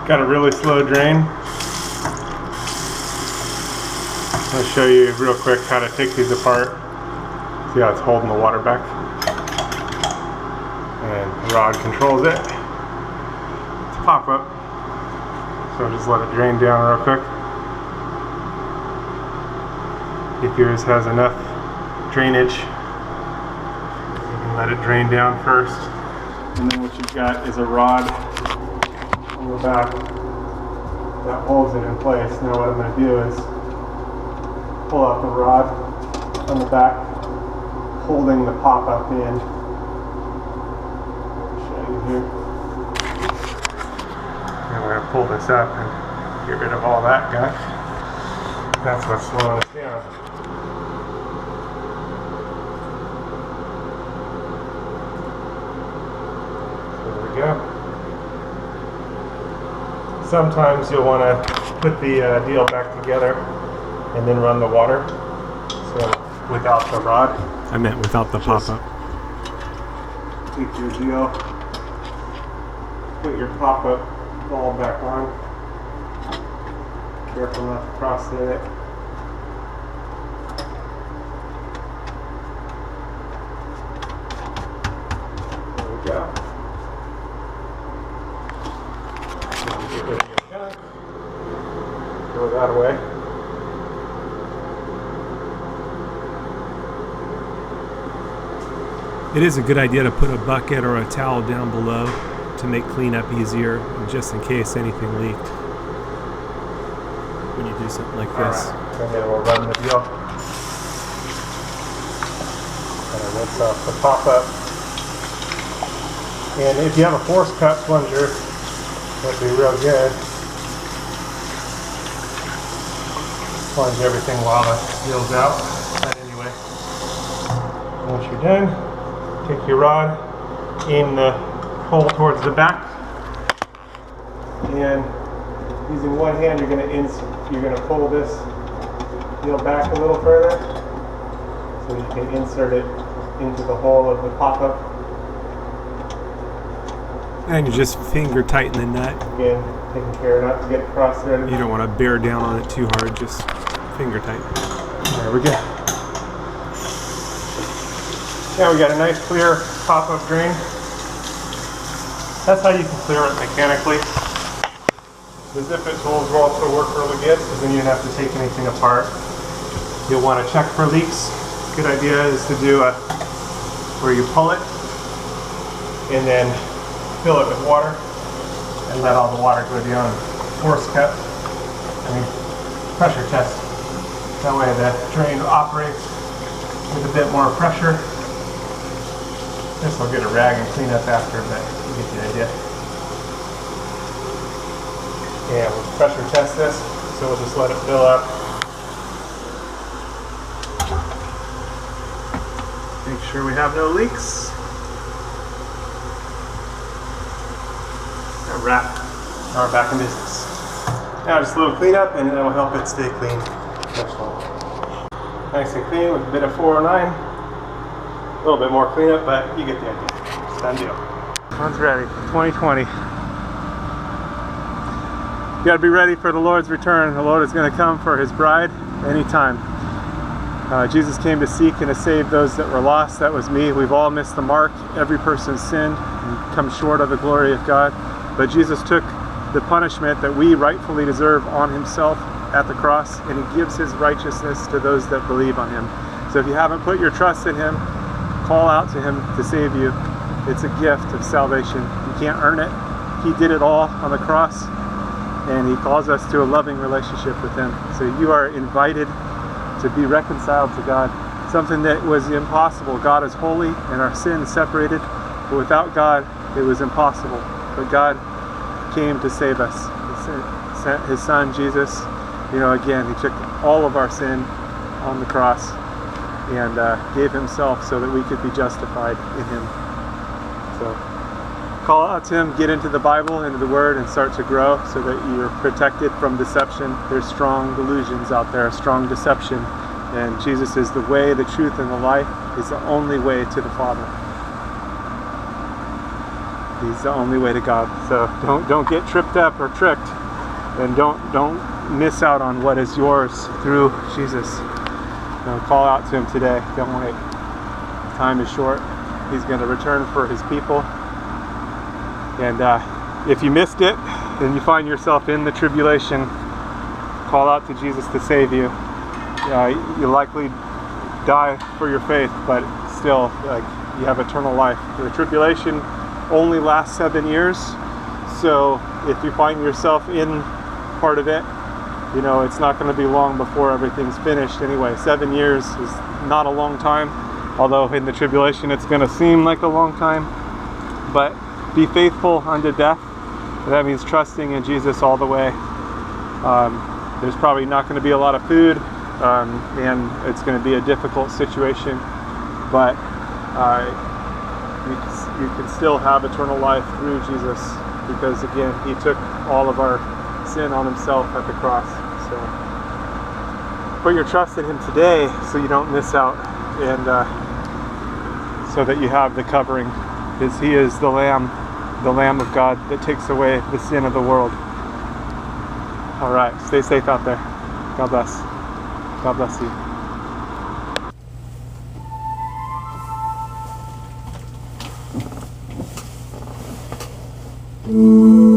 Got a really slow drain. I'll show you real quick how to take these apart. See how it's holding the water back? And the rod controls it. It's a pop-up. So just let it drain down real quick. If yours has enough drainage, you can let it drain down first. And then what you've got is a rod on the back that holds it in place. Now what I'm going to do is pull out the rod on the back, holding the pop-up in. I'll show you here. And we're going to pull this up and get rid of all that gunk. That's what's slowing us down. Go. Sometimes you'll want to put the deal back together and then run the water. So without the rod. I meant without the pop-up. Take your deal, put your pop-up ball back on. Careful not to cross it. There we go. Throw that away. It is a good idea to put a bucket or a towel down below to make cleanup easier, just in case anything leaked when you do something like this. Alright, and then we'll run the deal. And rinse off the pop-up. And if you have a force cut plunger, that'd be real good. Plunge everything while the deal's out. But anyway, once you're done, take your rod, aim the hole towards the back, and using one hand, you're going to pull this deal back a little further, so you can insert it into the hole of the pop-up. And you just finger tighten the nut. Again, taking care not to get across there. You don't want to bear down on it too hard, just finger tighten. There we go. Now we got a nice clear pop-up drain. That's how you can clear it mechanically. The zip-it tools will also work really good, because then you don't have to take anything apart. You'll want to check for leaks. Good idea is to do where you pull it and then fill it with water and let all the water go down. Force cut, pressure test. That way the drain operates with a bit more pressure. This will get a rag and clean up after, but you get the idea. And we'll pressure test this, so we'll just let it fill up. Make sure we have no leaks. Wrap. Now we're back in business. Now just a little cleanup, and it'll help it stay clean much longer. Nice and clean with a bit of 409. A little bit more cleanup, but you get the idea. It's done deal. One's ready. 2020. You got to be ready for the Lord's return. The Lord is going to come for His bride anytime. Jesus came to seek and to save those that were lost. That was me. We've all missed the mark. Every person's sinned and come short of the glory of God. But Jesus took the punishment that we rightfully deserve on Himself at the cross, and He gives His righteousness to those that believe on Him. So if you haven't put your trust in Him, call out to Him to save you. It's a gift of salvation. You can't earn it. He did it all on the cross, and He calls us to a loving relationship with Him. So you are invited to be reconciled to God, something that was impossible. God is holy, and our sin separated, but without God, it was impossible. But God came to save us. He sent His Son, Jesus. Again, He took all of our sin on the cross and gave Himself so that we could be justified in Him. So call out to Him, get into the Bible, into the Word, and start to grow so that you're protected from deception. There's strong delusions out there, strong deception. And Jesus is the way, the truth, and the life. Is the only way to the Father. He's the only way to God. So don't get tripped up or tricked, and don't miss out on what is yours through Jesus. Call out to him today. Don't wait. Time is short. He's going to return for his people. And if you missed it and you find yourself in the tribulation, call out to Jesus to save you. You'll likely die for your faith, but still, you have eternal life. The tribulation only lasts 7 years, so if you find yourself in part of it, it's not going to be long before everything's finished anyway. 7 years is not a long time, although in the tribulation it's going to seem like a long time. But be faithful unto death. That means trusting in Jesus all the way. There's probably not going to be a lot of food, and it's going to be a difficult situation, but you can still have eternal life through Jesus, because again, he took all of our sin on himself at the cross. So put your trust in him today so you don't miss out, and so that you have the covering, because he is the Lamb of God that takes away the sin of the world. All right, stay safe out there. God bless. God bless you.